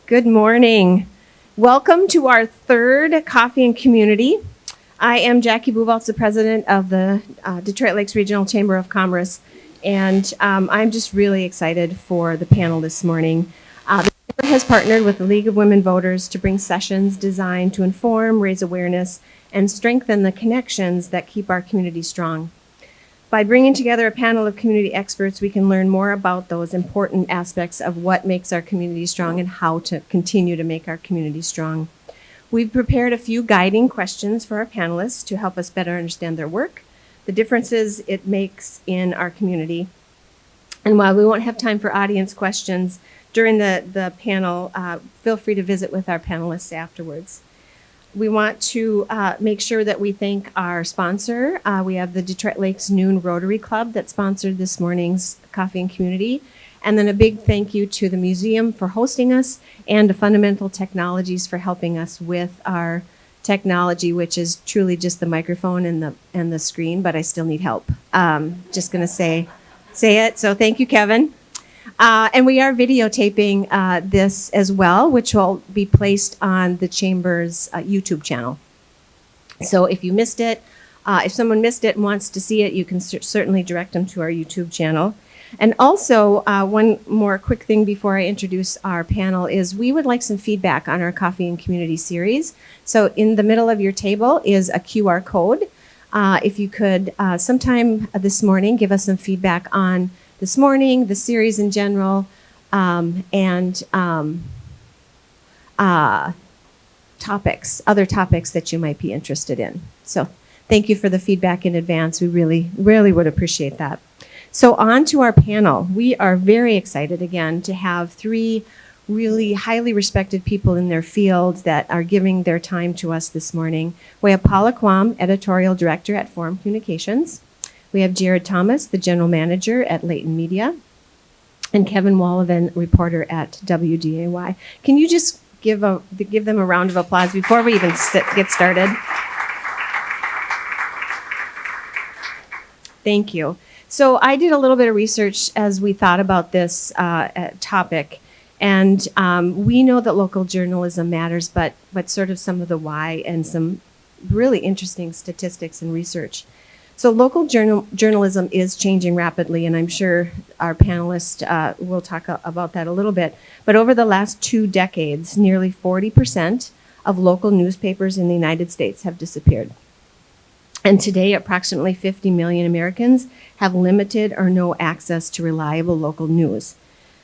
Good morning. Welcome to our third Coffee and Community. I am Jackie Buvaltz, the president of the Detroit Lakes Regional Chamber of Commerce, and I'm just really excited for the panel this morning. The Chamber has partnered with the League of Women Voters to bring sessions designed to inform, raise awareness, and strengthen the connections that keep our community strong. By bringing together a panel of community experts, we can learn more about those important aspects of what makes our community strong and how to continue to make our community strong. We've prepared a few guiding questions for our panelists to help us better understand their work, the differences it makes in our community. And while we won't have time for audience questions during the panel, feel free to visit with our panelists afterwards. We want to make sure that we thank our sponsor. We have the Detroit Lakes Noon Rotary Club that sponsored this morning's Coffee and Community. And then a big thank you to the museum for hosting us and to Fundamental Technologies for helping us with our technology, which is truly just the microphone and the screen, but I still need help. Just gonna say it. So thank you, Kevin. And we are videotaping this as well, which will be placed on the Chamber's YouTube channel. So if you missed it, if someone missed it and wants to see it, you can certainly direct them to our YouTube channel. And also, one more quick thing before I introduce our panel is we would like some feedback on our Coffee and Community series. So in the middle of your table is a QR code. If you could sometime this morning give us some feedback on this morning, the series in general, and other topics that you might be interested in. So thank you for the feedback in advance. We really, really would appreciate that. So on to our panel. We are very excited again to have three really highly respected people in their field that are giving their time to us this morning. We have Paula Quam, editorial director at Forum Communications. We have Jared Thomas, the general manager at Layton Media, and Kevin Wallivan, reporter at WDAY. Can you just give them a round of applause before we even get started? Thank you. So I did a little bit of research as we thought about this topic, and we know that local journalism matters, but sort of some of the why and some really interesting statistics and research. So local journalism is changing rapidly, and I'm sure our panelists will talk about that a little bit. But over the last 2 decades, nearly 40% of local newspapers in the United States have disappeared. And today, approximately 50 million Americans have limited or no access to reliable local news.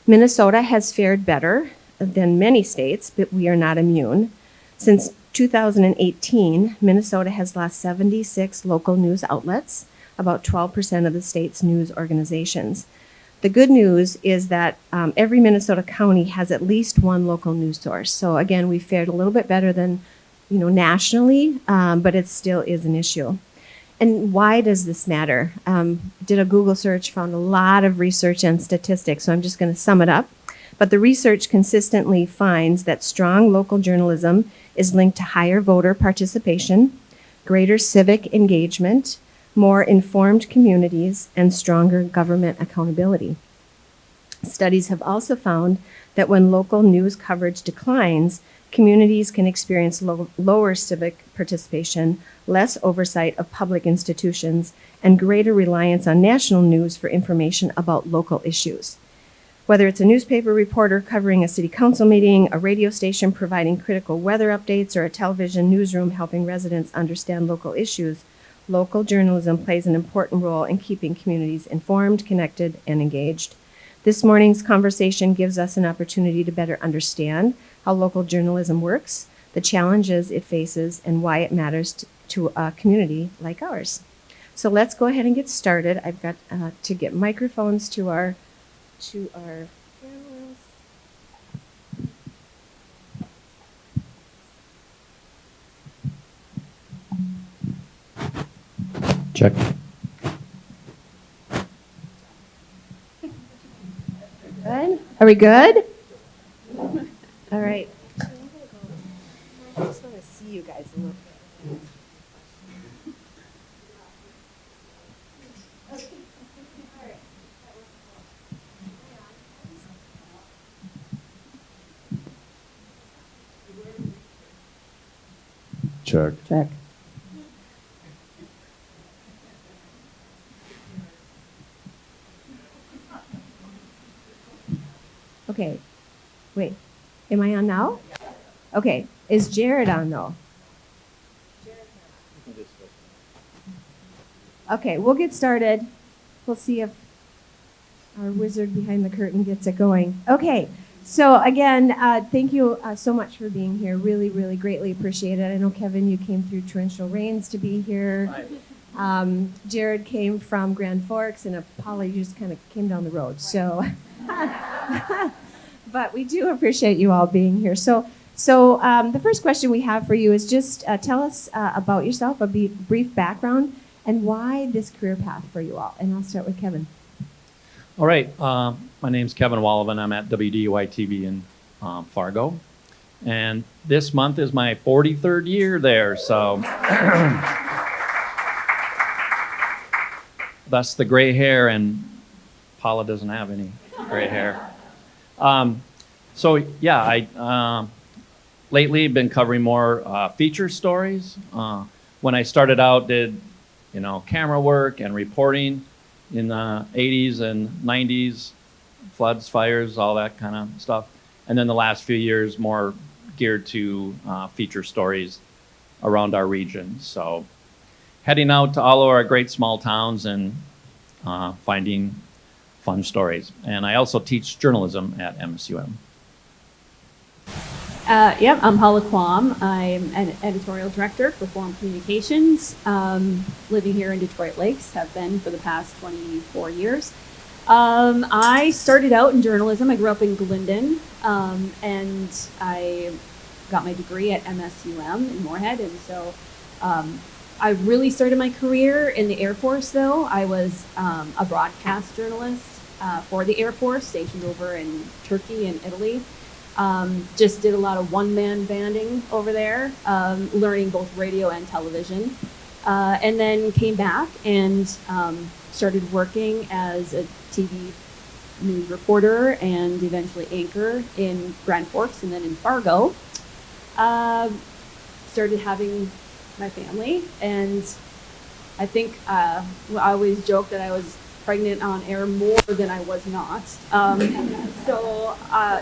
Minnesota has fared better than many states, but we are not immune. Since 2018, Minnesota has lost 76 local news outlets, about 12% of the state's news organizations. The good news is that every Minnesota county has at least one local news source. So again, we fared a little bit better than nationally, but it still is an issue. And why does this matter? Did a Google search, found a lot of research and statistics, so I'm just going to sum it up. But the research consistently finds that strong local journalism is linked to higher voter participation, greater civic engagement, more informed communities, and stronger government accountability. Studies have also found that when local news coverage declines, communities can experience lower civic participation, less oversight of public institutions, and greater reliance on national news for information about local issues. Whether it's a newspaper reporter covering a city council meeting, a radio station providing critical weather updates, or a television newsroom helping residents understand local issues, local journalism plays an important role in keeping communities informed, connected, and engaged. This morning's conversation gives us an opportunity to better understand how local journalism works, the challenges it faces, and why it matters to a community like ours. So let's go ahead and get started. I've got to get microphones to our panelists. Check. Good? Are we good? All right. I just want to see you guys a little bit. Check. Check. Okay, wait, am I on now? Okay, is Jared on though? Okay, we'll get started. We'll see if our wizard behind the curtain gets it going. Okay, so again, thank you so much for being here. Really, really greatly appreciate it. I know, Kevin, you came through torrential rains to be here. Jared came from Grand Forks, and Paula, you just kind of came down the road. So, but we do appreciate you all being here. So the first question we have for you is just tell us about yourself, a brief background, and why this career path for you all. And I'll start with Kevin. All right. My name's Kevin Wallivan. I'm at WDUI-TV in Fargo. And this month is my 43rd year there, so that's the gray hair, and Paula doesn't have any gray hair. I lately been covering more feature stories. When I started out, did camera work and reporting in the 80s and 90s, floods, fires, all that kind of stuff. And then the last few years, more geared to feature stories around our region. So heading out to all of our great small towns and finding fun stories. And I also teach journalism at MSUM. I'm Paula Quam. I'm an editorial director for Forum Communications, living here in Detroit Lakes, have been for the past 24 years. I started out in journalism. I grew up in Glendon, and I got my degree at MSUM in Moorhead. And so I really started my career in the Air Force, though. I was a broadcast journalist for the Air Force, stationed over in Turkey and Italy. Just did a lot of one-man banding over there, learning both radio and television. And then came back and started working as a TV news reporter and eventually anchor in Grand Forks and then in Fargo. Started having my family, and I think I always joke that I was pregnant on air more than I was not.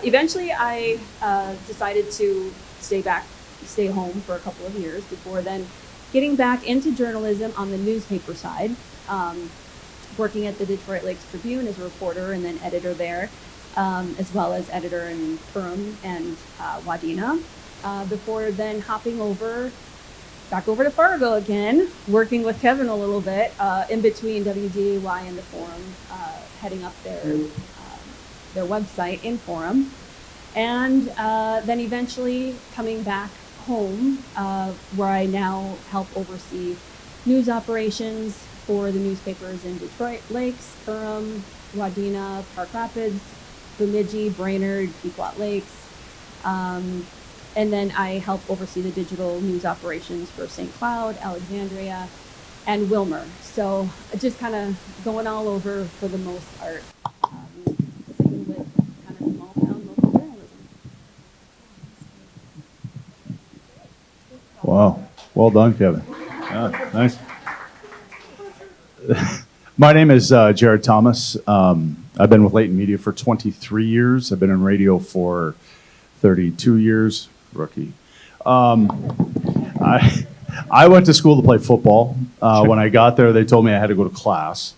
Eventually I decided to stay home for a couple of years before then getting back into journalism on the newspaper side, working at the Detroit Lakes Tribune as a reporter and then editor there, as well as editor in Ferrum and Wadena, before then hopping back over to Fargo again, working with Kevin a little bit, in between WDAY and the Forum, heading up their website in Forum, and then eventually coming back home, where I now help oversee news operations for the newspapers in Detroit Lakes, Ferrum, Wadena, Park Rapids, Bemidji, Brainerd, Pequot Lakes. And then I help oversee the digital news operations for St. Cloud, Alexandria, and Wilmer. So just kind of going all over for the most part, sticking with kind of small town local journalism. Wow. Well done, Kevin. Yeah, nice. My name is Jared Thomas. I've been with Leighton Media for 23 years. I've been in radio for 32 years. Rookie. I went to school to play football. When I got there, they told me I had to go to class.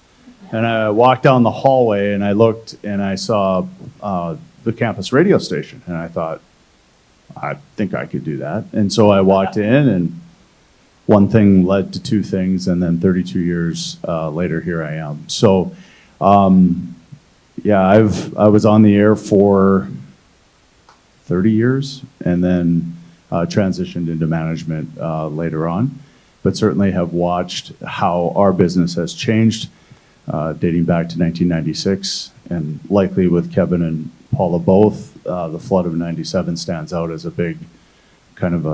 And I walked down the hallway and I looked and I saw the campus radio station. And I thought, I think I could do that. And so I walked in, and one thing led to two things. And then 32 years later, here I am. So, I was on the air for 30 years, and then transitioned into management later on, but certainly have watched how our business has changed, dating back to 1996, and likely with Kevin and Paula both, the flood of 97 stands out as a big kind of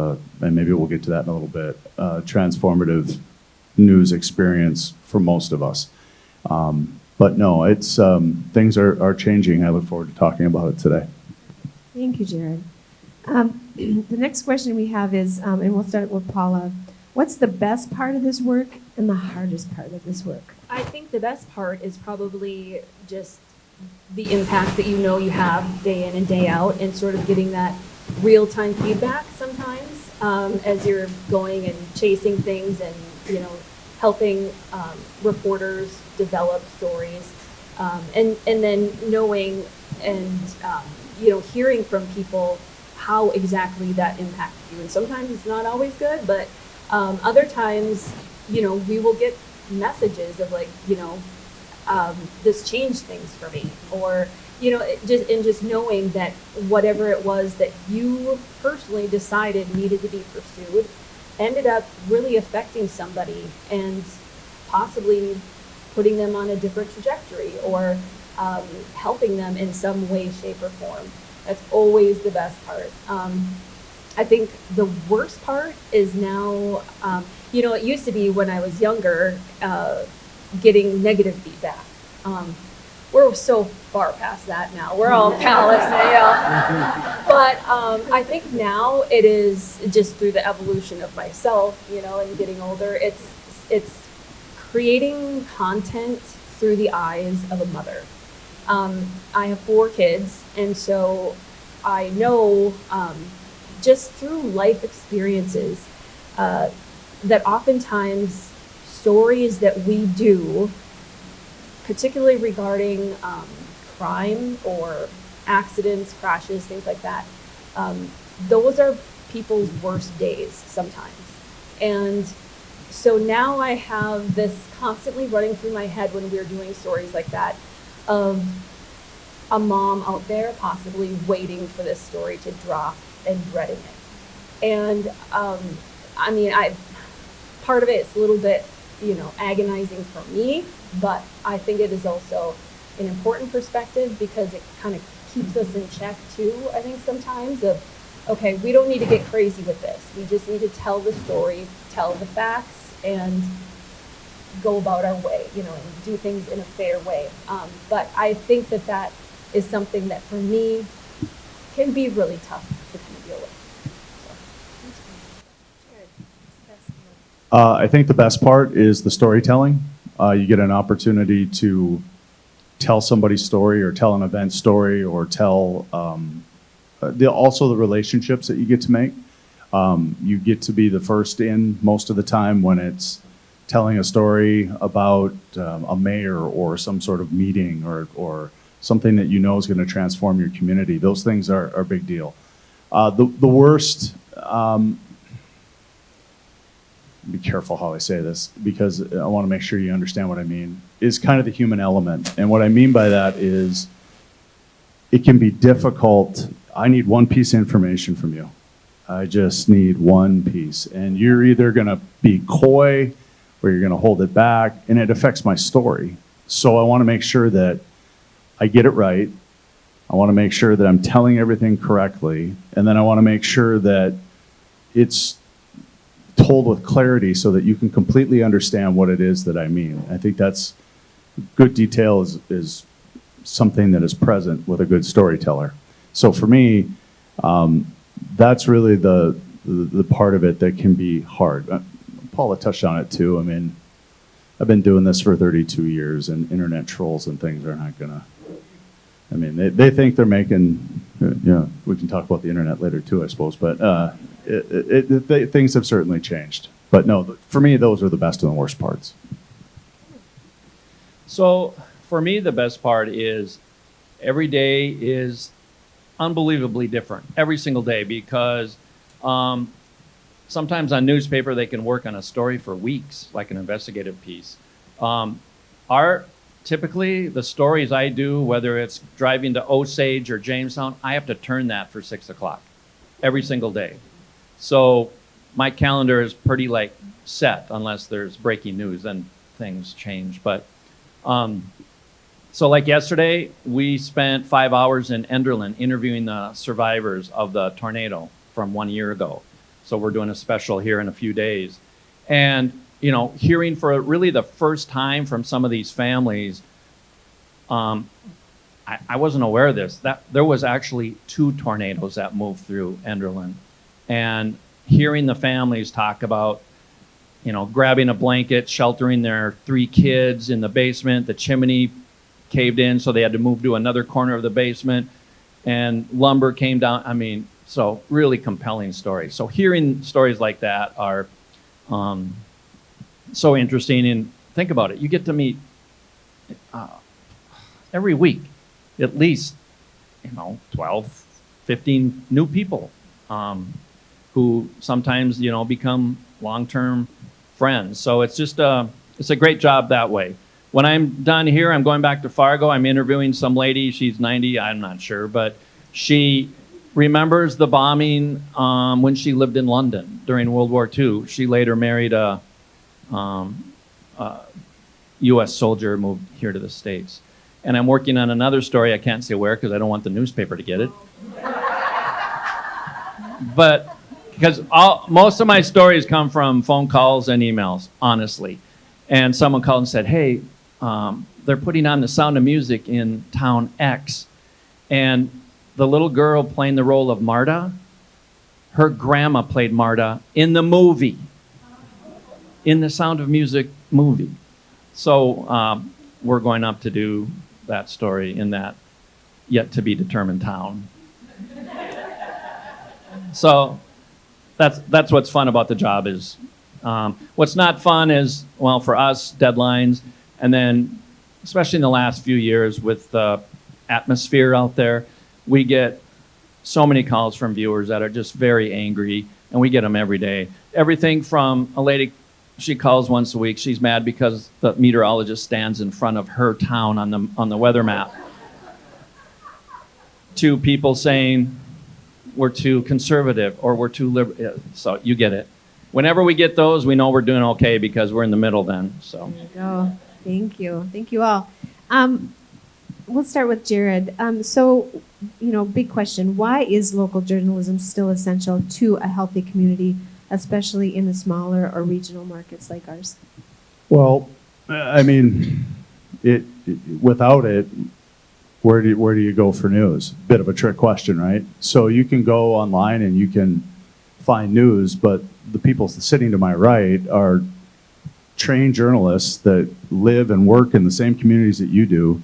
and maybe we'll get to that in a little bit, transformative news experience for most of us. But no, it's things are changing. I look forward to talking about it today. Thank you, Jared. the next question we have is, and we'll start with Paula. What's the best part of this work and the hardest part of this work? I think the best part is probably just the impact that you know you have day in and day out, and sort of getting that real-time feedback sometimes as you're going and chasing things and, you know, helping reporters develop stories, and then knowing and, you know, hearing from people how exactly that impacted you. And sometimes it's not always good, but other times, you know, we will get messages of like, you know, this changed things for me, or, you know, just knowing that whatever it was that you personally decided needed to be pursued ended up really affecting somebody and possibly putting them on a different trajectory, or helping them in some way, shape, or form. That's always the best part. I think the worst part is now, you know, it used to be when I was younger, getting negative feedback. We're so far past that now. We're all palace, you know. But I think now it is just through the evolution of myself, you know, and getting older. It's creating content through the eyes of a mother. I have 4 kids, and so I know just through life experiences that oftentimes stories that we do, particularly regarding crime or accidents, crashes, things like that, those are people's worst days sometimes. And so now I have this constantly running through my head when we're doing stories like that, of a mom out there possibly waiting for this story to drop and dreading it. And I mean, part of it is a little bit, you know, agonizing for me, but I think it is also an important perspective because it kind of keeps us in check too, I think sometimes, of, okay, we don't need to get crazy with this. We just need to tell the story, tell the facts, and go about our way, you know, and do things in a fair way. But I think that is something that for me can be really tough to kind of deal with. I think the best part is the storytelling. You get an opportunity to tell somebody's story or tell an event story or tell also the relationships that you get to make. You get to be the first in most of the time when it's telling a story about a mayor or some sort of meeting or something that you know is going to transform your community. Those things are a big deal. The worst, be careful how I say this because I want to make sure you understand what I mean, is kind of the human element. And what I mean by that is it can be difficult. I need one piece of information from you. I just need one piece. And you're either going to be coy or you're going to hold it back, and it affects my story. So I want to make sure that I get it right. I want to make sure that I'm telling everything correctly. And then I want to make sure that it's told with clarity so that you can completely understand what it is that I mean. I think that's good detail is something that is present with a good storyteller. So for me, that's really the part of it that can be hard. Paula touched on it too. I mean, I've been doing this for 32 years, and internet trolls and things are not gonna, I mean, they think they're making, you know, we can talk about the internet later too, I suppose, but things have certainly changed. But no, for me, those are the best and the worst parts. So for me, the best part is every day is unbelievably different every single day, because sometimes on newspaper they can work on a story for weeks, like an investigative piece. Typically the stories I do, whether it's driving to Osage or Jamestown, I have to turn that for 6 o'clock every single day. So my calendar is pretty like set unless there's breaking news, then things change. But so like yesterday, we spent 5 hours in Enderlin interviewing the survivors of the tornado from 1 year ago. So we're doing a special here in a few days. And, you know, hearing for really the first time from some of these families, I wasn't aware of this, that there was actually 2 tornadoes that moved through Enderlin and hearing the families talk about, grabbing a blanket, sheltering their 3 kids in the basement, the chimney caved in, so they had to move to another corner of the basement, and lumber came down. I mean, so really compelling stories. So hearing stories like that are so interesting. And think about it, you get to meet every week at least 12, 15 new people who sometimes become long-term friends. So it's just it's a great job that way. When I'm done here, I'm going back to Fargo. I'm interviewing some lady. She's 90, I'm not sure, but she remembers the bombing when she lived in London during World War II. She later married a U.S. soldier, moved here to the States. And I'm working on another story. I can't say where because I don't want the newspaper to get it. But because most of my stories come from phone calls and emails, honestly. And someone called and said, hey, they're putting on The Sound of Music in town X. And the little girl playing the role of Marta, her grandma played Marta in the movie, in the Sound of Music movie. So we're going up to do that story in that yet-to-be-determined town. So that's what's fun about the job is, what's not fun is, well, for us, deadlines, and then especially in the last few years with the atmosphere out there, we get so many calls from viewers that are just very angry, and we get them every day. Everything from a lady, she calls once a week, she's mad because the meteorologist stands in front of her town on the weather map, to people saying we're too conservative or we're too liberal. So you get it. Whenever we get those, we know we're doing okay because we're in the middle then. So. There you go. Thank you. Thank you all. We'll start with Jared. So, big question. Why is local journalism still essential to a healthy community, especially in the smaller or regional markets like ours? Well, I mean, without it, where do you go for news? Bit of a trick question, right? So you can go online and you can find news, but the people sitting to my right are trained journalists that live and work in the same communities that you do,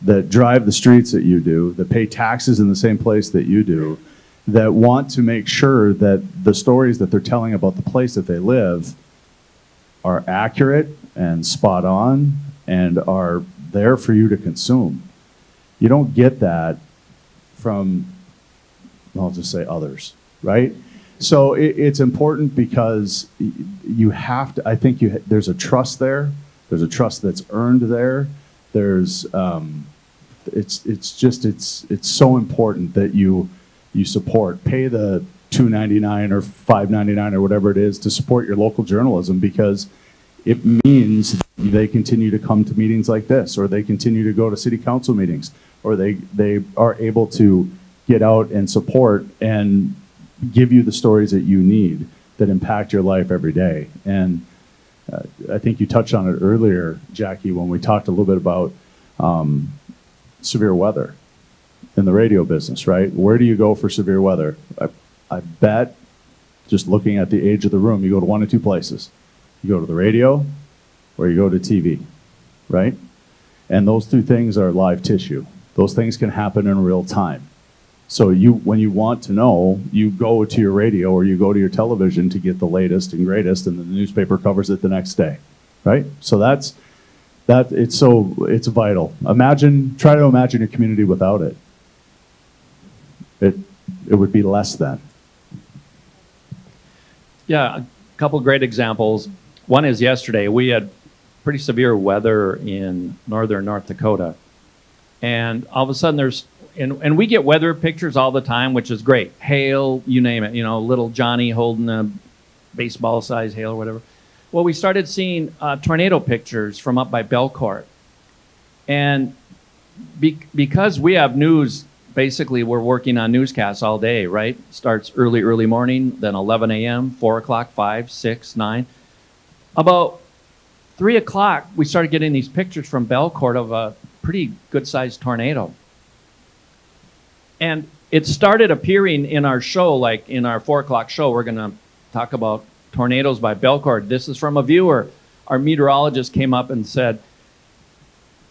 that drive the streets that you do, that pay taxes in the same place that you do, that want to make sure that the stories that they're telling about the place that they live are accurate and spot on and are there for you to consume. You don't get that from, I'll just say others, right? So it's important because you have to, I think there's a trust there. There's a trust that's earned there. There's, it's so important that you support, pay the $2.99 or $5.99 or whatever it is to support your local journalism, because it means they continue to come to meetings like this, or they continue to go to city council meetings, or they are able to get out and support and give you the stories that you need that impact your life every day. And I think you touched on it earlier, Jackie, when we talked a little bit about severe weather in the radio business, right? Where do you go for severe weather? I bet, just looking at the age of the room, you go to one of two places. You go to the radio or you go to TV, right? And those two things are live tissue. Those things can happen in real time. So when you want to know, you go to your radio or you go to your television to get the latest and greatest, and the newspaper covers it the next day, right? So it's vital. Try to imagine your community without it. It would be less than. Yeah, a couple great examples. One is yesterday, we had pretty severe weather in northern North Dakota. And all of a sudden and we get weather pictures all the time, which is great. Hail, you name it, little Johnny holding a baseball size hail or whatever. Well, we started seeing tornado pictures from up by Belcourt. And because we have news, basically we're working on newscasts all day, right? Starts early morning, then 11 a.m., 4 o'clock, 5, 6, 9. About 3 o'clock, we started getting these pictures from Belcourt of a pretty good-sized tornado. And it started appearing in our show, like in our 4 o'clock show. We're going to talk about tornadoes by Belcourt. This is from a viewer. Our meteorologist came up and said,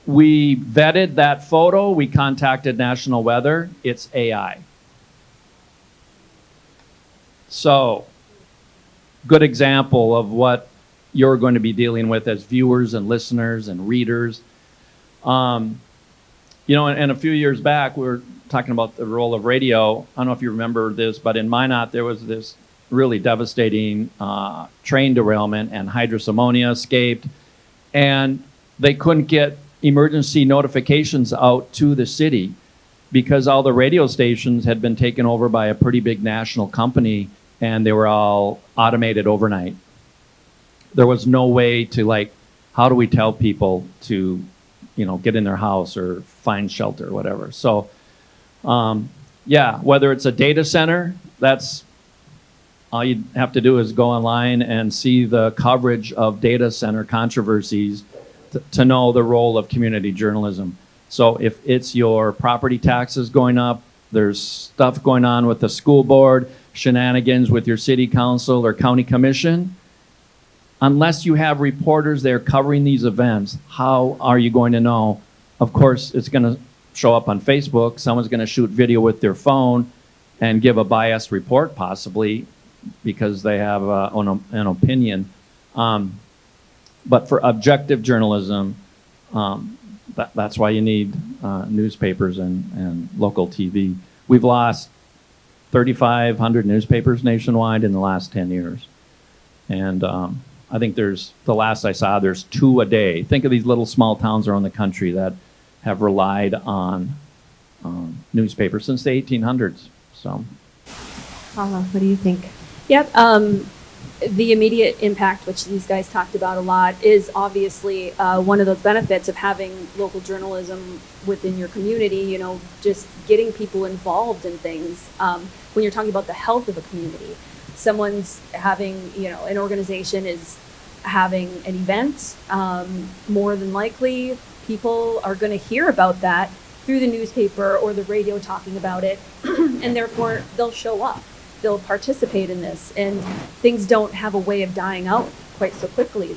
we vetted that photo. We contacted National Weather. It's AI. So, good example of what you're going to be dealing with as viewers and listeners and readers. You know, and a few years back, we were talking about the role of radio. I don't know if you remember this, but in Minot, there was this really devastating train derailment, and hydrous ammonia escaped, and they couldn't get emergency notifications out to the city because all the radio stations had been taken over by a pretty big national company, and they were all automated overnight. There was no way to, like, how do we tell people to, you know, get in their house or find shelter or whatever. So, yeah, whether it's a data center, that's all you have to do is go online and see the coverage of data center controversies to know the role of community journalism. So if it's your property taxes going up, there's stuff going on with the school board, shenanigans with your city council or county commission, unless you have reporters there covering these events, how are you going to know? Of course, it's going to show up on Facebook. Someone's going to shoot video with their phone and give a biased report, possibly, because they have an opinion. But for objective journalism, that's why you need newspapers and local TV. We've lost 3,500 newspapers nationwide in the last 10 years. And I think the last I saw, there's 2 a day. Think of these little small towns around the country that have relied on newspapers since the 1800s. So, Paula, what do you think? Yep. The immediate impact, which these guys talked about a lot, is obviously one of those benefits of having local journalism within your community, you know, just getting people involved in things. When you're talking about the health of a community, someone's having, you know, an organization is having an event, more than likely people are going to hear about that through the newspaper or the radio talking about it, and therefore they'll show up. They'll participate in this, and things don't have a way of dying out quite so quickly.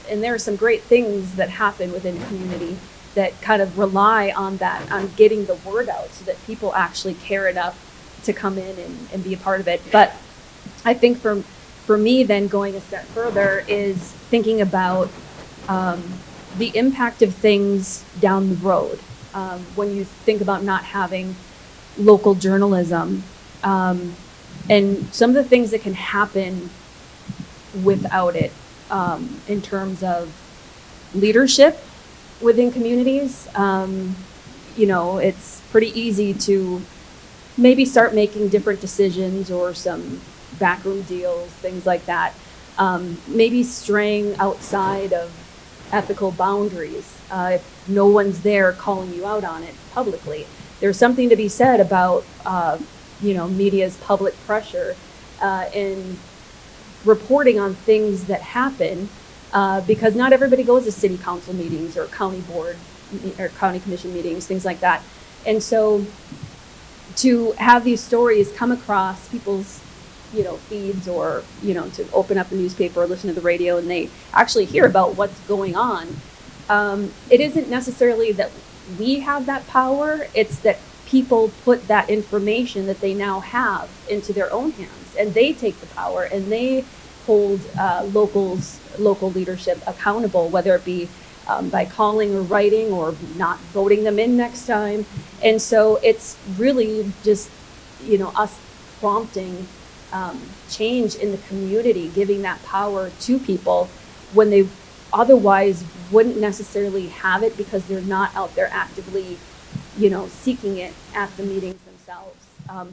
And there are some great things that happen within the community that kind of rely on that, on getting the word out so that people actually care enough to come in and be a part of it. But I think for me, then going a step further is thinking about the impact of things down the road. When you think about not having local journalism, and some of the things that can happen without it, in terms of leadership within communities. You know, it's pretty easy to maybe start making different decisions or some backroom deals, things like that. Maybe straying outside of ethical boundaries, if no one's there calling you out on it publicly. There's something to be said about you know, media's public pressure in reporting on things that happen, because not everybody goes to city council meetings or county board or county commission meetings, things like that. And so to have these stories come across people's, you know, feeds, or, you know, to open up the newspaper or listen to the radio and they actually hear about what's going on, it isn't necessarily that we have that power, it's that people put that information that they now have into their own hands, and they take the power and they hold local leadership accountable, whether it be by calling or writing or not voting them in next time. And so it's really just, you know, us prompting change in the community, giving that power to people when they otherwise wouldn't necessarily have it, because they're not out there actively, you know, seeking it at the meetings themselves.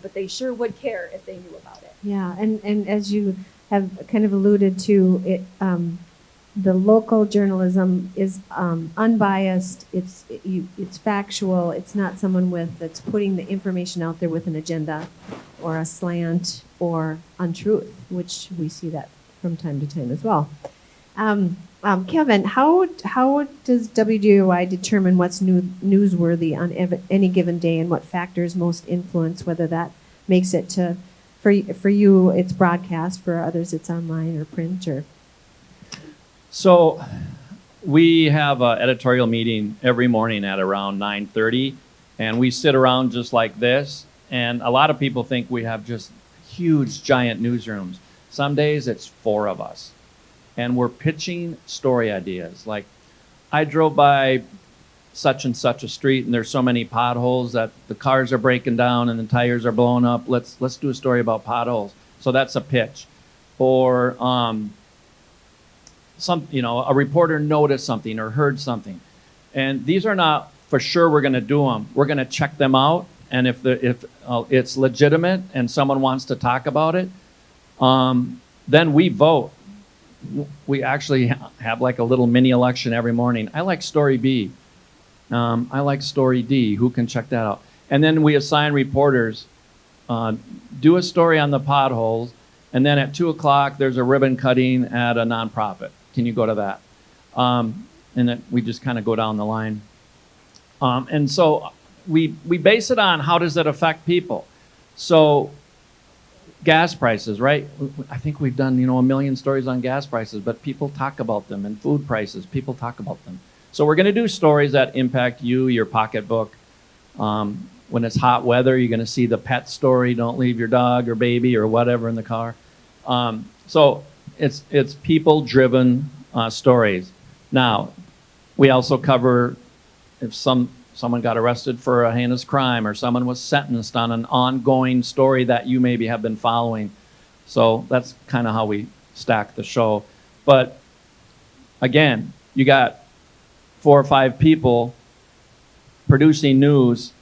But they sure would care if they knew about it. Yeah, and as you have kind of alluded to, it, the local journalism is unbiased. It's factual. It's not someone that's putting the information out there with an agenda or a slant or untruth, which we see that from time to time as well. Kevin, how does WDOI determine what's newsworthy on any given day, and what factors most influence whether that makes it to, for you it's broadcast, for others it's online or print or? So we have an editorial meeting every morning at around 9:30, and we sit around just like this. And a lot of people think we have just huge, giant newsrooms. Some days it's 4 of us, and we're pitching story ideas. Like, I drove by such and such a street, and there's so many potholes that the cars are breaking down and the tires are blowing up. Let's do a story about potholes. So that's a pitch. Or a reporter noticed something or heard something, and these are not for sure we're going to do them. We're going to check them out, and if it's legitimate and someone wants to talk about it, then we vote. We actually have like a little mini election every morning. I like story B. I like story D. Who can check that out? And then we assign reporters. Do a story on the potholes, and then at 2:00 there's a ribbon cutting at a nonprofit. Can you go to that? And then we just kind of go down the line. And so we base it on how does it affect people. So gas prices, right? I think we've done, a million stories on gas prices, but people talk about them, and food prices, people talk about them. So we're going to do stories that impact you, your pocketbook. When it's hot weather, you're going to see the pet story, don't leave your dog or baby or whatever in the car. So it's people-driven stories. Now, we also cover if someone got arrested for a heinous crime, or someone was sentenced on an ongoing story that you maybe have been following. So that's kind of how we stack the show. But again, you got 4 or 5 people producing news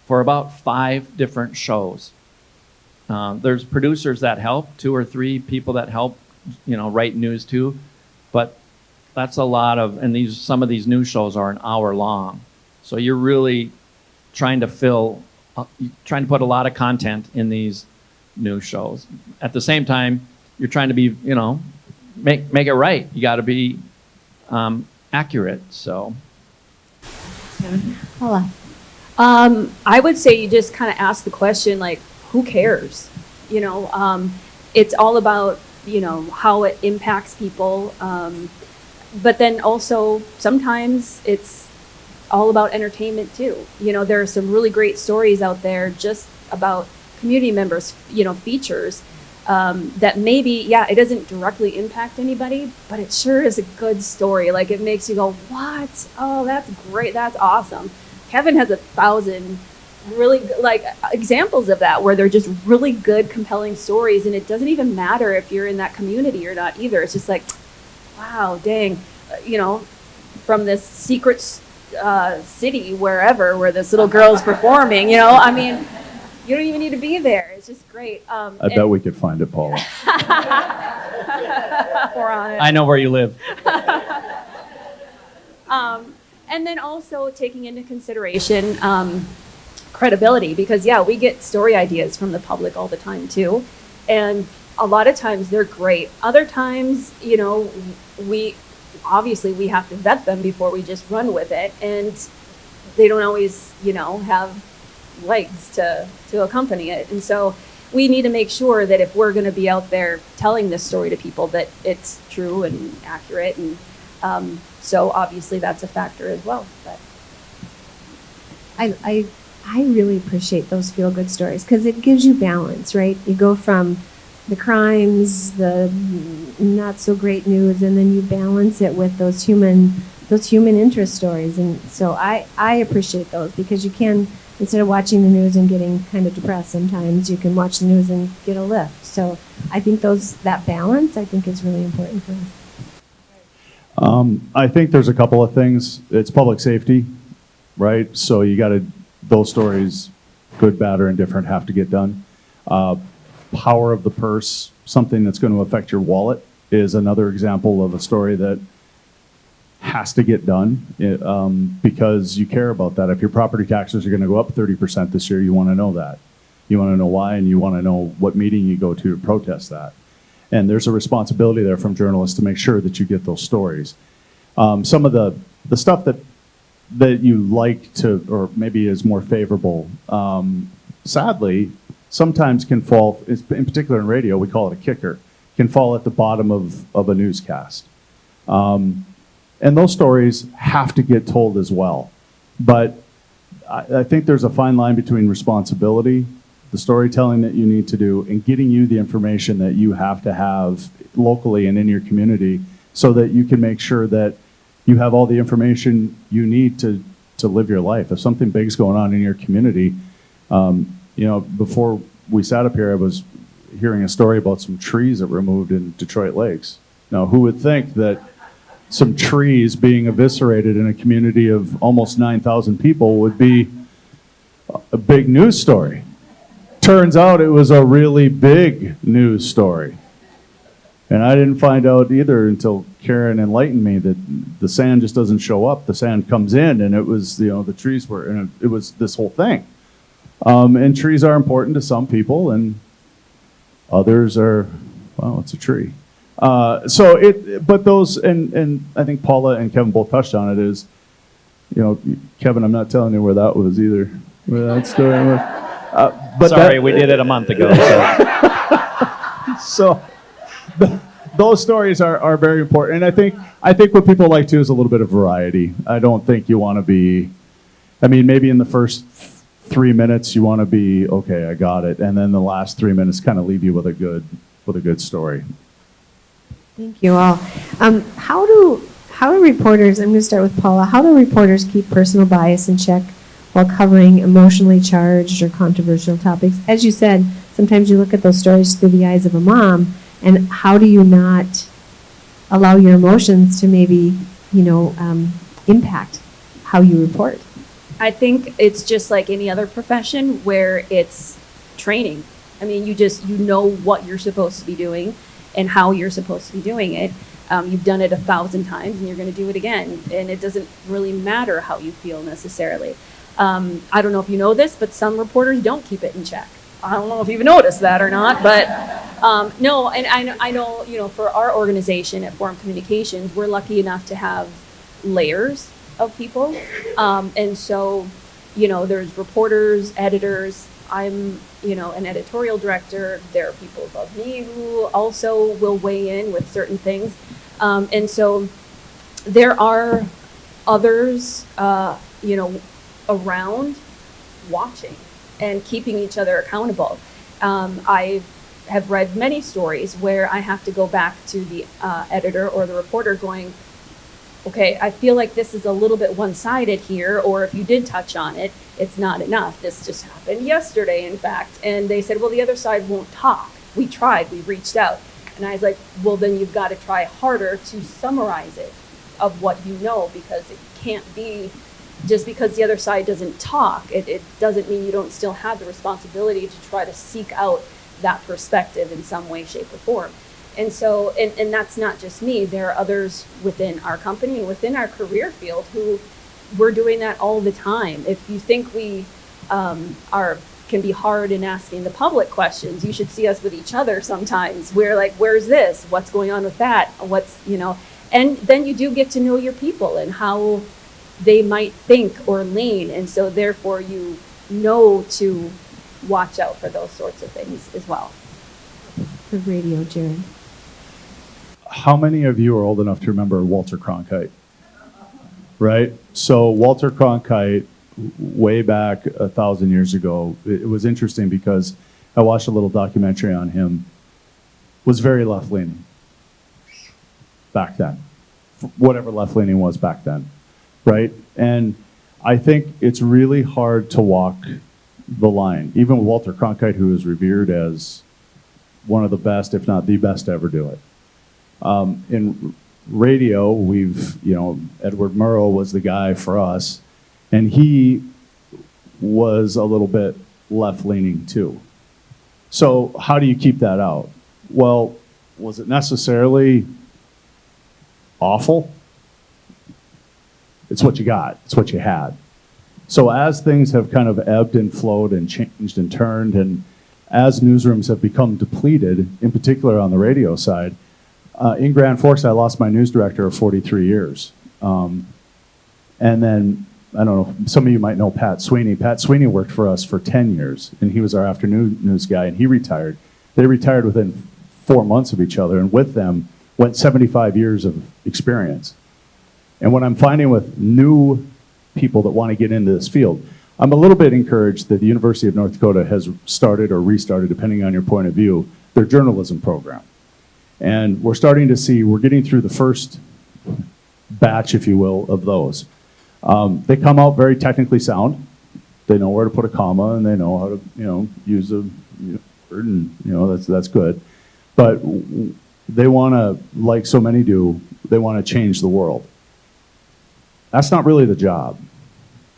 for about 5 different shows. There's producers that help, 2 or 3 people that help, write news too. But that's a lot of, and some of these news shows are an hour long. So you're really trying to put a lot of content in these news shows. At the same time, you're trying to be, make it right. You got to be accurate. So. Paula. I would say you just kind of ask the question, like, who cares? It's all about, how it impacts people. But then also sometimes it's all about entertainment too. There are some really great stories out there just about community members, features that maybe, it doesn't directly impact anybody, but it sure is a good story. Like, it makes you go, what? Oh, that's great. That's awesome. Kevin has 1,000 really examples of that, where they're just really good, compelling stories. And it doesn't even matter if you're in that community or not either. It's just like, wow, dang, from this secret city, wherever, where this little girl's performing, you don't even need to be there. It's just great. I bet we could find it, Paula. We're on it. I know where you live. And then also taking into consideration credibility, because we get story ideas from the public all the time too, and a lot of times they're great. Other times, we have to vet them before we just run with it, and they don't always, have legs to accompany it. And so we need to make sure that if we're going to be out there telling this story to people, that it's true and accurate. And so obviously that's a factor as well. But I really appreciate those feel-good stories, because it gives you balance, right? You go from the crimes, the not so great news, and then you balance it with those human interest stories. And so I appreciate those, because you can, instead of watching the news and getting kind of depressed sometimes, you can watch the news and get a lift. So I think that balance, I think, is really important for us. I think there's a couple of things. It's public safety, right? So those stories, good, bad, or indifferent, have to get done. Power of the purse, something that's going to affect your wallet, is another example of a story that has to get done because you care about that. If your property taxes are going to go up 30% this year, you want to know that. You want to know why, and you want to know what meeting you go to protest that. And there's a responsibility there from journalists to make sure that you get those stories. Some of the stuff that you like to, or maybe is more favorable, sadly, sometimes can fall, in particular in radio, we call it a kicker, can fall at the bottom of a newscast. And those stories have to get told as well. But I think there's a fine line between responsibility, the storytelling that you need to do, and getting you the information that you have to have locally and in your community so that you can make sure that you have all the information you need to live your life. If something big's going on in your community, before we sat up here, I was hearing a story about some trees that were removed in Detroit Lakes. Now, who would think that some trees being eviscerated in a community of almost 9,000 people would be a big news story? Turns out it was a really big news story. And I didn't find out either until Karen enlightened me that the sand just doesn't show up. The sand comes in, and it was, the trees were, and it was this whole thing. And trees are important to some people, and others are, well, it's a tree. But those, and I think Paula and Kevin both touched on it, is, Kevin, I'm not telling you where that was either, where that story was. But Sorry, we did it a month ago. So those stories are very important. And I think what people like too is a little bit of variety. I don't think you want to be, maybe in the first 3 minutes you want to be, okay, I got it. And then the last 3 minutes kind of leave you with a good story. Thank you all. How do reporters, I'm going to start with Paula, how do reporters keep personal bias in check while covering emotionally charged or controversial topics? As you said, sometimes you look at those stories through the eyes of a mom, and how do you not allow your emotions to maybe, impact how you report? I think it's just like any other profession where it's training. You know what you're supposed to be doing and how you're supposed to be doing it. You've done it 1,000 times and you're going to do it again. And it doesn't really matter how you feel necessarily. I don't know if you know this, but some reporters don't keep it in check. I don't know if you've noticed that or not, but no, and I know, for our organization at Forum Communications, we're lucky enough to have layers of people. And so, there's reporters, editors. I'm, an editorial director. There are people above me who also will weigh in with certain things. And so there are others, around watching and keeping each other accountable. I have read many stories where I have to go back to the editor or the reporter going, okay, I feel like this is a little bit one-sided here, or if you did touch on it, it's not enough. This just happened yesterday, in fact. And they said, well, the other side won't talk. We tried, we reached out. And I was like, well, then you've got to try harder to summarize it of what you know, because it can't be just because the other side doesn't talk. It doesn't mean you don't still have the responsibility to try to seek out that perspective in some way, shape, or form. And so, and that's not just me. There are others within our company and within our career field who we're doing that all the time. If you think we can be hard in asking the public questions, you should see us with each other sometimes. We're like, where's this? What's going on with that? And then you do get to know your people and how they might think or lean. And so therefore you know to watch out for those sorts of things as well. For radio, Jared. How many of you are old enough to remember Walter Cronkite? Right? So Walter Cronkite, way back 1,000 years ago, it was interesting because I watched a little documentary on him, was very left-leaning back then, whatever left-leaning was back then, right? And I think it's really hard to walk the line. Even with Walter Cronkite, who is revered as one of the best, if not the best to ever do it. In radio, Edward Murrow was the guy for us, and he was a little bit left-leaning too. So how do you keep that out? Well, was it necessarily awful? It's what you got. It's what you had. So as things have kind of ebbed and flowed and changed and turned, and as newsrooms have become depleted, in particular on the radio side, in Grand Forks, I lost my news director of 43 years. And then, I don't know, some of you might know Pat Sweeney. Pat Sweeney worked for us for 10 years, and he was our afternoon news guy, and he retired. They retired within 4 months of each other, and with them went 75 years of experience. And what I'm finding with new people that want to get into this field, I'm a little bit encouraged that the University of North Dakota has started or restarted, depending on your point of view, their journalism program. And we're starting to see, we're getting through the first batch, if you will, of those. They come out very technically sound. They know where to put a comma, and they know how to, use a word, and that's good. But they want to, like so many do, they want to change the world. That's not really the job.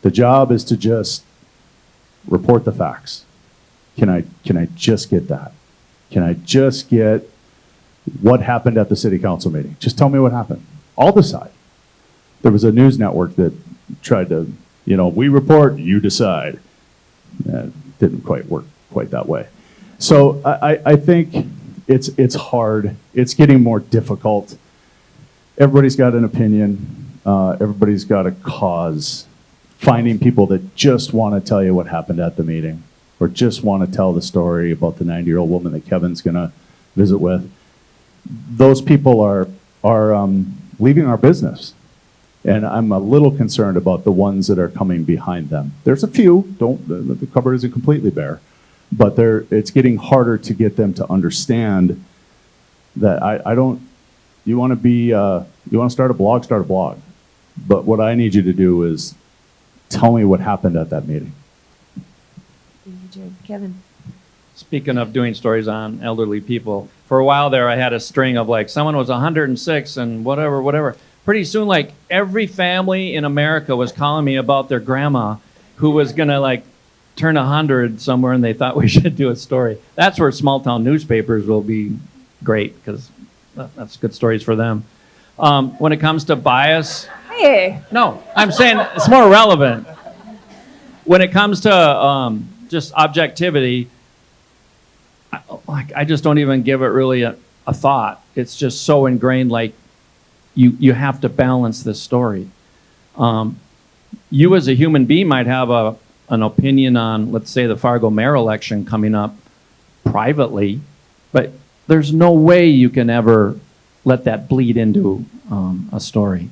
The job is to just report the facts. Can I just get that? Can I just get what happened at the city council meeting? Just tell me what happened. I'll decide. There was a news network that tried to, we report, you decide. It didn't quite work quite that way. So I think it's hard. It's getting more difficult. Everybody's got an opinion. Everybody's got a cause. Finding people that just want to tell you what happened at the meeting, or just want to tell the story about the 90-year-old woman that Kevin's going to visit with. Those people are leaving our business. And I'm a little concerned about the ones that are coming behind them. There's a few, the cupboard isn't completely bare, but it's getting harder to get them to understand that you want to start a blog. But what I need you to do is tell me what happened at that meeting. Thank you, Jared. Kevin. Speaking of doing stories on elderly people, for a while there I had a string of someone was 106 and whatever. Pretty soon, every family in America was calling me about their grandma who was gonna turn 100 somewhere, and they thought we should do a story. That's where small town newspapers will be great, because that's good stories for them. When it comes to bias, no, I'm saying it's more relevant. When it comes to just objectivity, I just don't even give it really a thought. It's just so ingrained. You have to balance this story. You as a human being might have an opinion on, let's say, the Fargo mayor election coming up privately, but there's no way you can ever let that bleed into a story.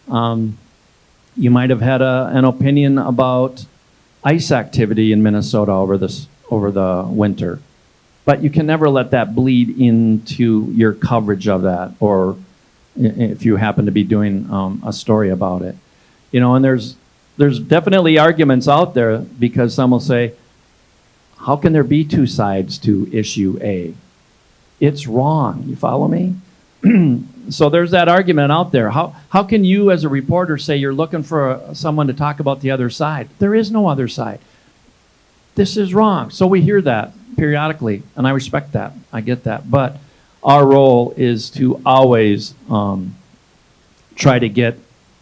You might have had an opinion about ice activity in Minnesota over the winter, but you can never let that bleed into your coverage of that, or if you happen to be doing a story about it. And there's definitely arguments out there, because some will say, how can there be two sides to issue A? It's wrong. You follow me? So there's that argument out there. How can you as a reporter say you're looking for someone to talk about the other side? There is no other side. This is wrong. So we hear that periodically, and I respect that. I get that. But our role is to always try to get,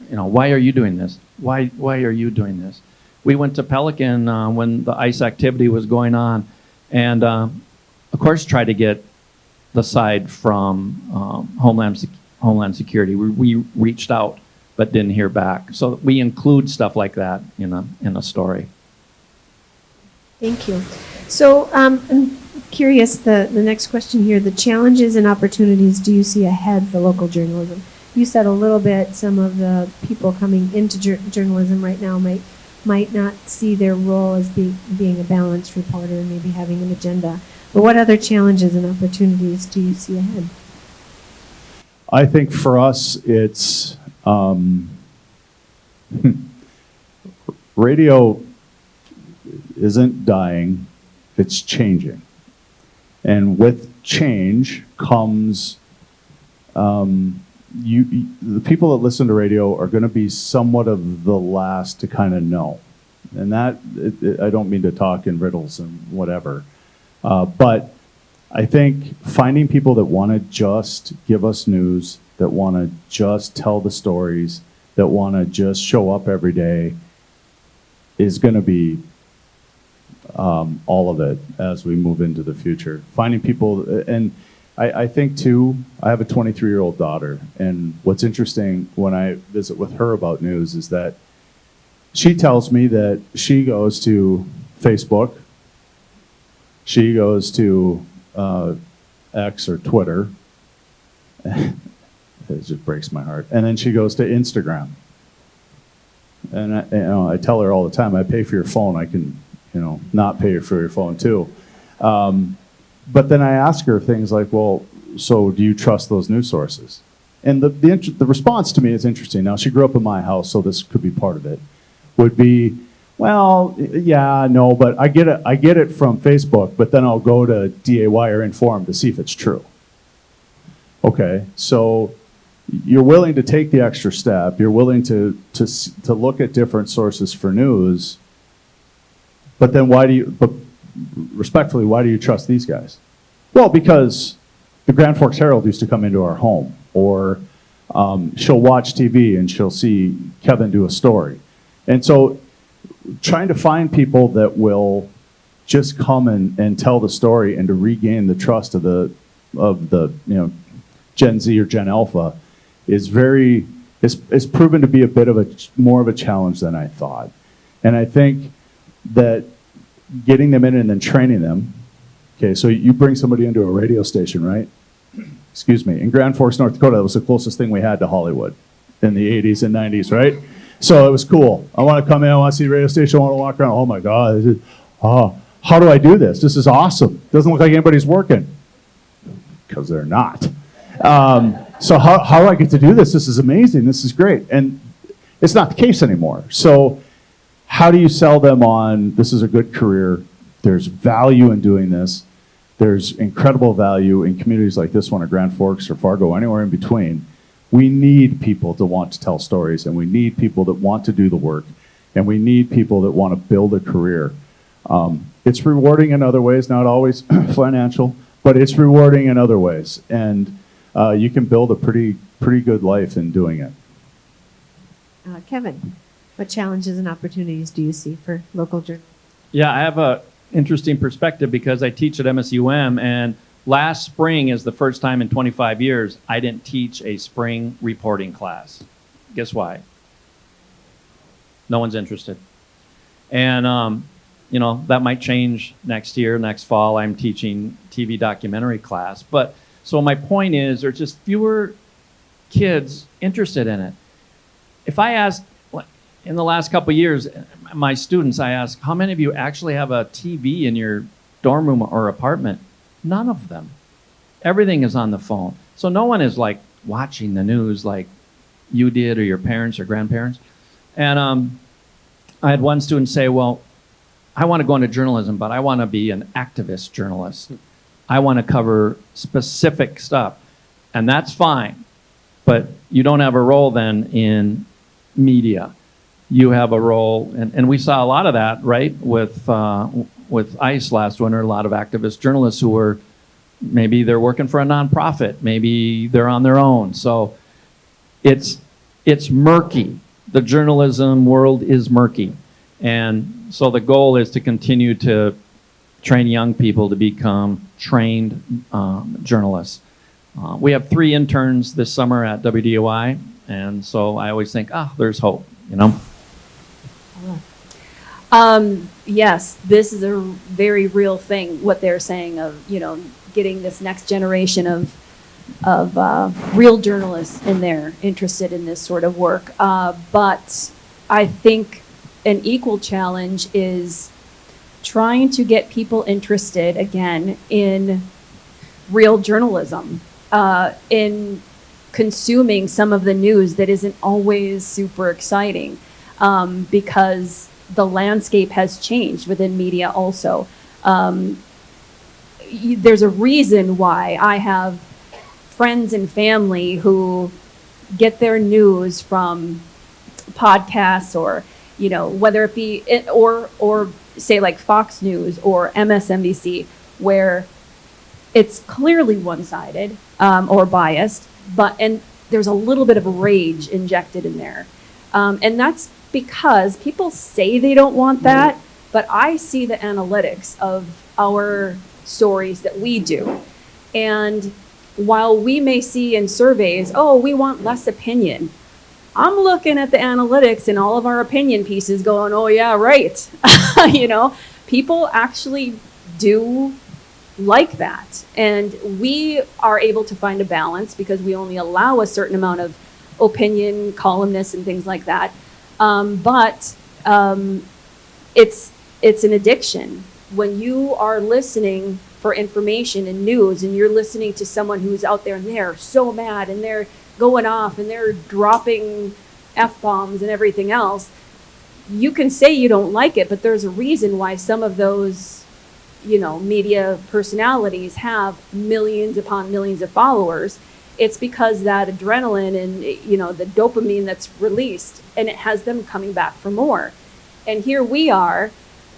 why are you doing this? Why are you doing this? We went to Pelican when the ice activity was going on, and of course tried to get the side from Homeland Security. We reached out but didn't hear back. So we include stuff like that in a story. Thank you. So I'm curious, the next question here, the challenges and opportunities do you see ahead for local journalism? You said a little bit, some of the people coming into journalism right now might not see their role as being a balanced reporter and maybe having an agenda. But what other challenges and opportunities do you see ahead? I think for us, it's radio isn't dying, it's changing. And with change comes, the people that listen to radio are going to be somewhat of the last to kind of know. And that, I don't mean to talk in riddles and whatever, but I think finding people that want to just give us news, that want to just tell the stories, that want to just show up every day is going to be, all of it as we move into the future. Finding people, and I think too, I have a 23-year-old daughter, and what's interesting when I visit with her about news is that she tells me that she goes to Facebook, she goes to X or Twitter, it just breaks my heart, and then she goes to Instagram. And I tell her all the time, I pay for your phone, I can not pay for your phone too. But then I ask her things like, well, so do you trust those news sources? And the response to me is interesting. Now, she grew up in my house, so this could be part of it. Would be, well, yeah, no, but I get it from Facebook, but then I'll go to DAY or Inform to see if it's true. Okay, so you're willing to take the extra step. You're willing to look at different sources for news. But then respectfully, why do you trust these guys? Well, because the Grand Forks Herald used to come into our home, or she'll watch TV and she'll see Kevin do a story. And so trying to find people that will just come and tell the story and to regain the trust of the Gen Z or Gen Alpha is proven to be a bit of more of a challenge than I thought. And I think that getting them in and then training them, okay, so you bring somebody into a radio station, right? Excuse me, in Grand Forks, North Dakota, that was the closest thing we had to Hollywood in the 80s and 90s, right? So it was cool. I want to come in, I want to see the radio station, I want to walk around, oh my God, how do I do this? This is awesome. Doesn't look like anybody's working. Because they're not. So how do I get to do this? This is amazing, this is great. And it's not the case anymore. So how do you sell them on, this is a good career, there's value in doing this, there's incredible value in communities like this one, or Grand Forks or Fargo, anywhere in between. We need people to want to tell stories, and we need people that want to do the work, and we need people that want to build a career. It's rewarding in other ways, not always financial, but it's rewarding in other ways. And you can build a pretty good life in doing it. Kevin, what challenges and opportunities do you see for local journalism? Yeah, I have a interesting perspective because I teach at MSUM, and last spring is the first time in 25 years I didn't teach a spring reporting class. Guess why? No one's interested. And, that might change next year, next fall. I'm teaching TV documentary class. But so my point is there's just fewer kids interested in it. If I asked, in the last couple of years, my students, I ask, how many of you actually have a TV in your dorm room or apartment? None of them. Everything is on the phone. So no one is like watching the news like you did or your parents or grandparents. And I had one student say, well, I want to go into journalism, but I want to be an activist journalist. I want to cover specific stuff. And that's fine. But you don't have a role then in media. You have a role, and we saw a lot of that, right, with ICE last winter, a lot of activist journalists who were, maybe they're working for a nonprofit, maybe they're on their own. So it's murky. The journalism world is murky. And so the goal is to continue to train young people to become trained journalists. We have 3 interns this summer at WDOI, and so I always think, there's hope, Yes, this is a very real thing, what they're saying of, getting this next generation of real journalists in there interested in this sort of work. But I think an equal challenge is trying to get people interested, again, in real journalism, in consuming some of the news that isn't always super exciting, because the landscape has changed within media also. There's a reason why I have friends and family who get their news from podcasts, or whether it be or say like Fox News or MSNBC, where it's clearly one-sided or biased, and there's a little bit of rage injected in there, and that's because people say they don't want that, but I see the analytics of our stories that we do. And while we may see in surveys, oh, we want less opinion, I'm looking at the analytics and all of our opinion pieces going, oh, yeah, right. You know, people actually do like that. And we are able to find a balance because we only allow a certain amount of opinion, columnists, and things like that. But it's an addiction. When you are listening for information and news and you're listening to someone who's out there and they're so mad and they're going off and they're dropping F-bombs and everything else, you can say you don't like it, but there's a reason why some of those, you know, media personalities have millions upon millions of followers. It's because that adrenaline and, you know, the dopamine that's released, and it has them coming back for more. And here we are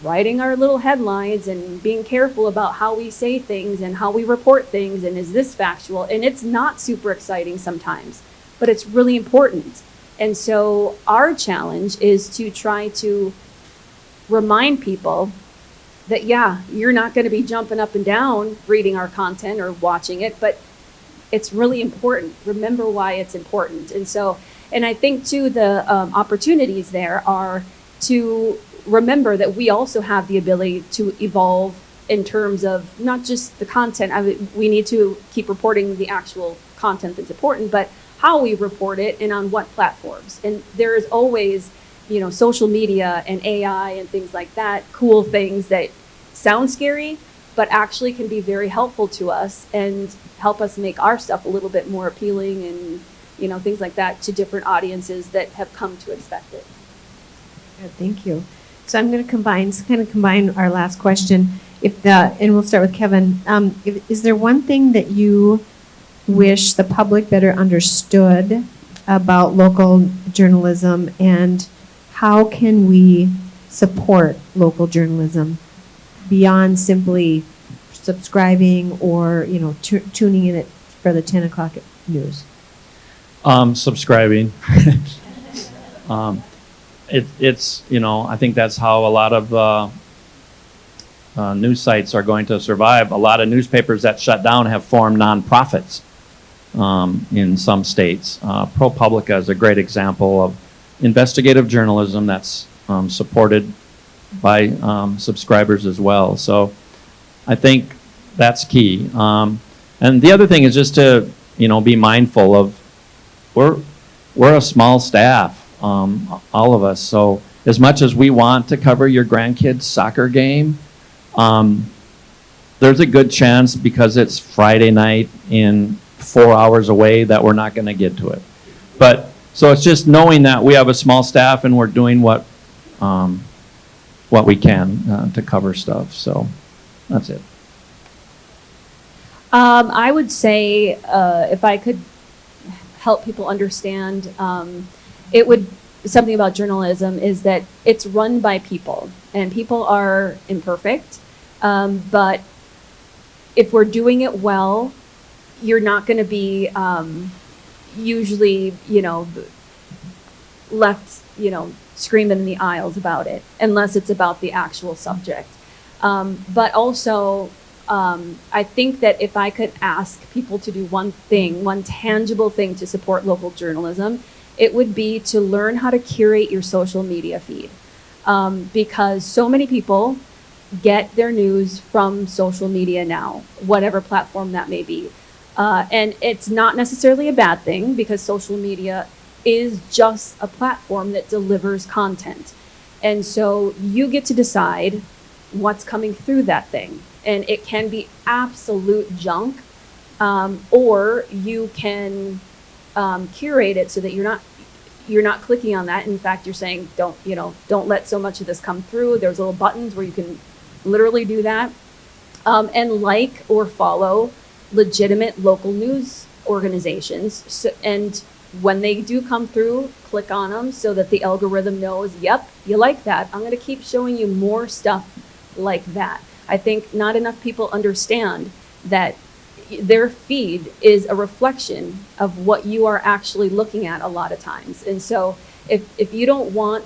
writing our little headlines and being careful about how we say things and how we report things and is this factual, and it's not super exciting sometimes, but it's really important. And so our challenge is to try to remind people that, yeah, you're not going to be jumping up and down reading our content or watching it, but it's really important. Remember why it's important. And so, and I think too, the opportunities there are to remember that we also have the ability to evolve in terms of not just the content. I mean, we need to keep reporting the actual content that's important, but how we report it and on what platforms. And there is always, you know, social media and AI and things like that, cool things that sound scary, but actually can be very helpful to us and help us make our stuff a little bit more appealing and, you know, things like that to different audiences that have come to expect it. Good, thank you. So I'm going to combine our last question. And we'll start with Kevin. Is there one thing that you wish the public better understood about local journalism, and how can we support local journalism beyond simply subscribing or, you know, tuning in for the 10 o'clock news? Subscribing. It's, you know, I think that's how a lot of news sites are going to survive. A lot of newspapers that shut down have formed nonprofits in some states. ProPublica is a great example of investigative journalism that's supported by subscribers as well. So I think that's key. And the other thing is just to, you know, be mindful of we're a small staff. All of us. So as much as we want to cover your grandkids' soccer game, there's a good chance because it's Friday night in 4 hours away that we're not going to get to it. But so it's just knowing that we have a small staff and we're doing what we can to cover stuff. So that's it. I would say if I could help people understand, it would, something about journalism is that it's run by people, and people are imperfect. But if we're doing it well, you're not going to be usually, you know, left, you know, screaming in the aisles about it, unless it's about the actual subject. But also, I think that if I could ask people to do one thing, one tangible thing to support local journalism, it would be to learn how to curate your social media feed. Because so many people get their news from social media now, whatever platform that may be. And it's not necessarily a bad thing, because social media is just a platform that delivers content. And so you get to decide what's coming through that thing. And it can be absolute junk, or you can curate it so that you're not clicking on that. In fact, you're saying, don't let so much of this come through. There's little buttons where you can literally do that. And like or follow legitimate local news organizations. So, and when they do come through, click on them so that the algorithm knows, yep, you like that. I'm going to keep showing you more stuff like that. I think not enough people understand that their feed is a reflection of what you are actually looking at a lot of times. And so if you don't want,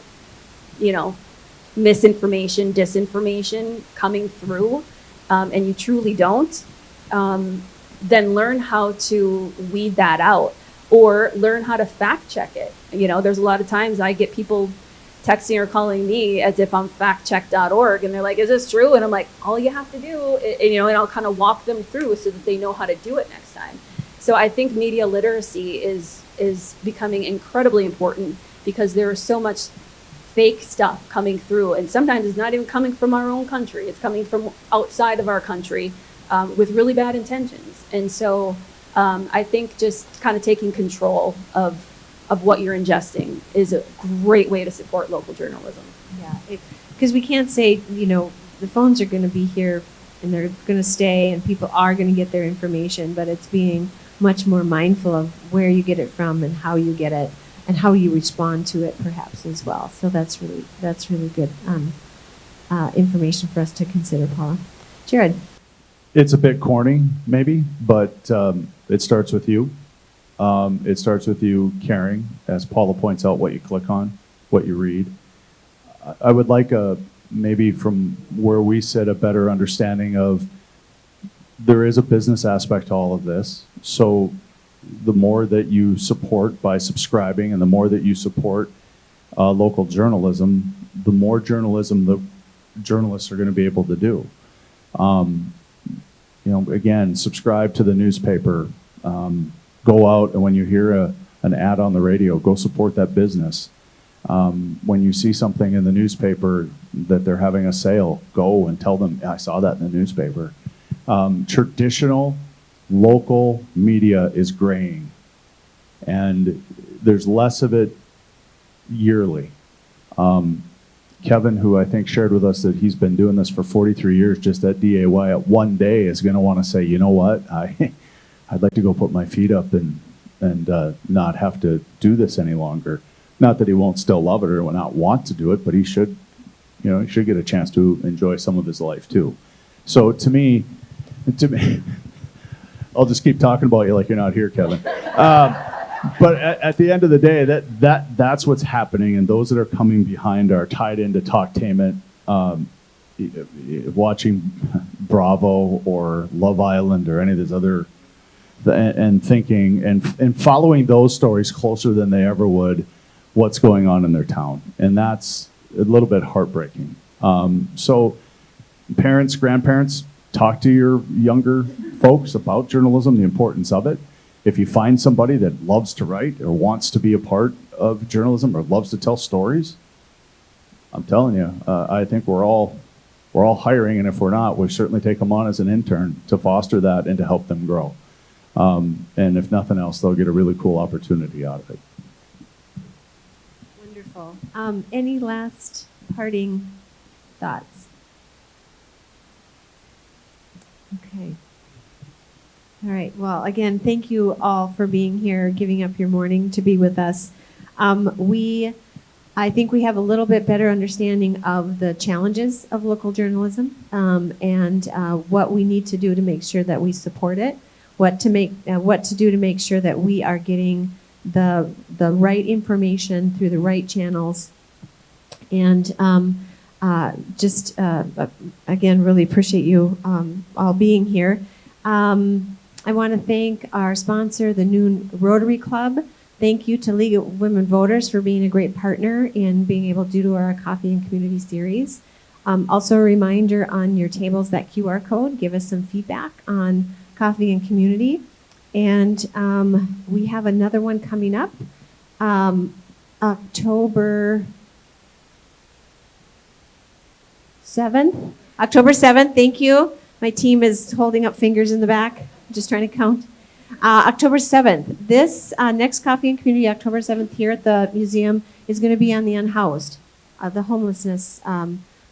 misinformation, disinformation coming through, and you truly don't, then learn how to weed that out or learn how to fact check it. You know, there's a lot of times I get people texting or calling me as if I'm factcheck.org, and they're like, is this true? And I'm like, all you have to do, and I'll kind of walk them through so that they know how to do it next time. So I think media literacy is becoming incredibly important because there is so much fake stuff coming through, and sometimes it's not even coming from our own country. It's coming from outside of our country with really bad intentions. And so I think just kind of taking control of what you're ingesting is a great way to support local journalism. Yeah, because we can't say, the phones are going to be here and they're going to stay and people are going to get their information, but it's being much more mindful of where you get it from and how you get it and how you respond to it perhaps as well. So that's really good information for us to consider, Paula. Jared. It's a bit corny, maybe, but it starts with you. It starts with you caring, as Paula points out, what you click on, what you read. I would like maybe from where we sit, a better understanding of there is a business aspect to all of this. So the more that you support by subscribing and the more that you support local journalism, the more journalism the journalists are going to be able to do. Again, subscribe to the newspaper. Go out, and when you hear an ad on the radio, go support that business. When you see something in the newspaper that they're having a sale, go and tell them, I saw that in the newspaper. Traditional local media is graying, and there's less of it yearly. Kevin, who I think shared with us that he's been doing this for 43 years just at DAY, at one day is going to want to say, you know what, I'd like to go put my feet up and not have to do this any longer. Not that he won't still love it or will not want to do it, but he should get a chance to enjoy some of his life too. So to me, I'll just keep talking about you like you're not here, Kevin. But at the end of the day, that's what's happening, and those that are coming behind are tied into Talktainment, watching Bravo or Love Island or any of these other, and thinking and following those stories closer than they ever would what's going on in their town, and that's a little bit heartbreaking. So parents, grandparents, talk to your younger folks about journalism, the importance of it. If you find somebody that loves to write or wants to be a part of journalism or loves to tell stories, I'm telling you, I think we're all hiring, and if we're not, we certainly take them on as an intern to foster that and to help them grow. And if nothing else, they'll get a really cool opportunity out of it. Wonderful. Any last parting thoughts? Okay. All right. Well, again, thank you all for being here, giving up your morning to be with us. I think we have a little bit better understanding of the challenges of local journalism and what we need to do to make sure that we support it, what to do to make sure that we are getting the right information through the right channels, and again, really appreciate you all being here. I want to thank our sponsor, the Noon Rotary Club. Thank you to League of Women Voters for being a great partner in being able to do our Coffee and Community series. Also a reminder on your tables, that QR code, give us some feedback on Coffee and Community. And we have another one coming up, October 7th. October 7th, thank you. My team is holding up fingers in the back. I'm just trying to count. October 7th. This next Coffee and Community, October 7th, here at the museum, is going to be on the unhoused, the homelessness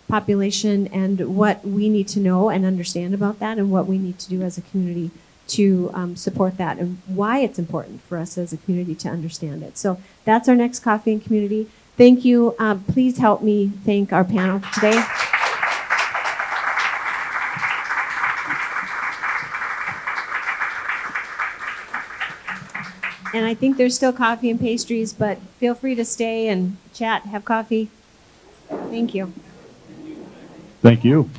population, and what we need to know and understand about that, and what we need to do as a community to support that, and why it's important for us as a community to understand it. So that's our next Coffee and Community. Thank you. Please help me thank our panel today. And I think there's still coffee and pastries, but feel free to stay and chat, have coffee. Thank you. Thank you.